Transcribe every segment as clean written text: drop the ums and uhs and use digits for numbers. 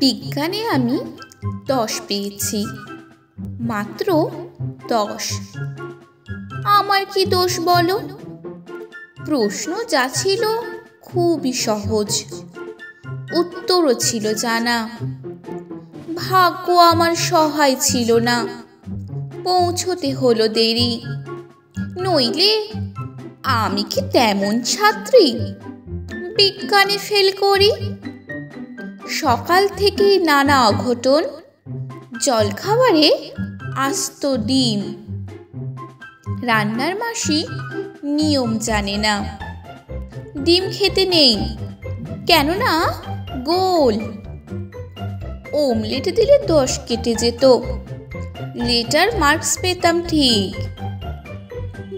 বিজ্ঞানে আমি 10 পেয়েছি, মাত্র 10। আমার কি দোষ বলো? প্রশ্ন যা ছিল খুবই সহজ, উত্তরও ছিল জানা। ভাগ্য আমার সহায় ছিল না, পৌঁছতে হলো দেরি। নইলে আমি কি তেমন ছাত্রী বিজ্ঞানে ফেল করি? সকাল থেকেই নানা অঘটন, জলখাবারে আস্ত ডিম। রান্নার মাসি নিয়ম জানে না, ডিম খেতে নেই, কেননা গোল। অমলেট দিলে 10 কেটে যেত, লেটার মার্কস পেতাম ঠিক।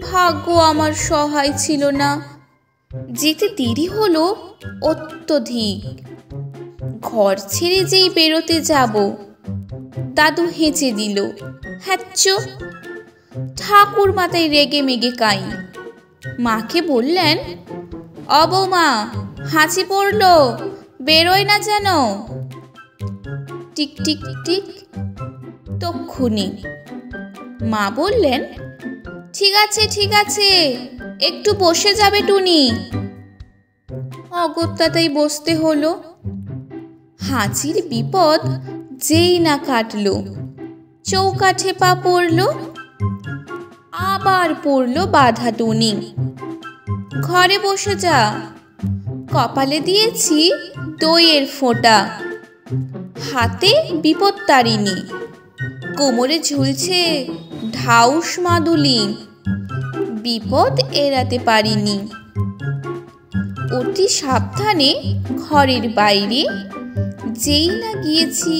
ভাগ্য আমার সহায় ছিল না, যেতে দেরি হলো অত্যধিক। ঘর ছেড়ে যেই বেরোতে যাব, দাদু হেঁচে দিল, হ্যাচ্চ। ঠাকুর মাথায় রেগে মেগে কাই। মাকে বললেন, বৌমা হাঁচি পড়লো, বেরোয় না যেন। টিক টিক টিক, তক্ষুনি মা বললেন, ঠিক আছে ঠিক আছে, একটু বসে যাবে টুনি। অগত্যাতেই বসতে হলো। হাঁচির বিপদ যেই না কাটলো, চৌকাঠে পা পড়ল, আবার পড়লো বাধা টুনি। ঘরে বসে যা, কপালে দিয়েছি দইয়ের ফোঁটা, হাতে বিপদ তারিণী, কোমরে ঝুলছে ঢাউস মাদুলি, বিপদ এড়াতে পারিনি। অতি সাবধানে ঘরের বাইরে যেই না গিয়েছি,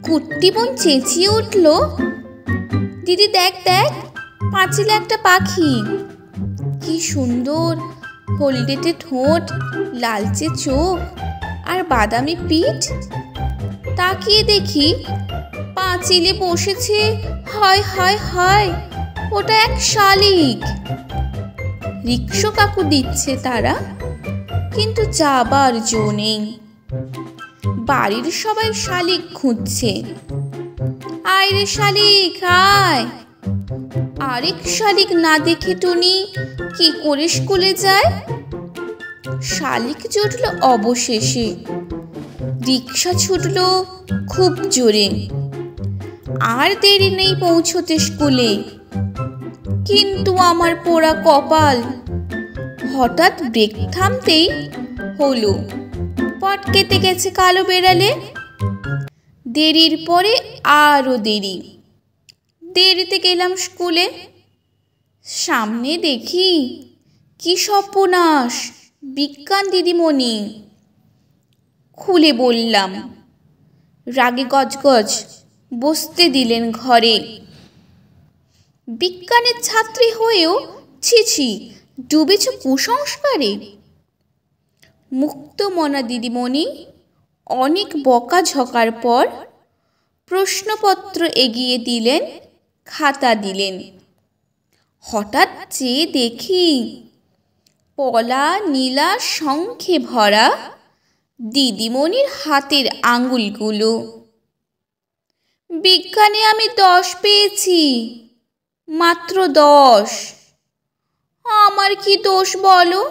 কুট্টি বোন চেঁচিয়ে উঠল, দিদি দেখ দেখ, পাঁচিলে একটা পাখি, কি সুন্দর, হলদেটে ঠোঁট, লালচে চোখ আর বাদামি পিঠ। তাকিয়ে দেখি পাঁচিলে বসেছে, হায় হায় হায়, ওটা এক শালিক। রিকশো কাকু দিচ্ছে তারা, কিন্তু যাবার জো নেই। বাড়ির সবাই শালিক খুঁজছে, আয় রে শালিক আয়। আরেক শালিক না দেখে টুনি কি করে স্কুলে যায়? শালিক জুটল অবশেষে, রিকশা ছুটল খুব জোরে। আর দেরি নেই পৌঁছতে স্কুলে, কিন্তু আমার পোড়া কপাল, হঠাৎ ব্রেক থামতেই হলো, পট কেটে গেছে কালো বেড়ালে। দেরির পরে আরো দেরি, দেরিতে গেলাম স্কুলে। সামনে দেখি কি সর্বনাশ, বিজ্ঞান দিদিমণি। খুলে বললাম, রাগে গজগজ, বসতে দিলেন ঘরে। বিজ্ঞানের ছাত্রী হয়েও ছি ছি, ডুবেছ কুসংস্কারে। মুক্তমনা দিদিমণি অনেক বকাঝকার পর প্রশ্নপত্র এগিয়ে দিলেন, খাতা দিলেন। হঠাৎ চেয়ে দেখি পলা নীলা শঙ্খে ভরা দিদিমণির হাতের আঙুলগুলো। বিজ্ঞানে আমি 10 পেয়েছি, মাত্র 10। আমার কি দোষ বলো?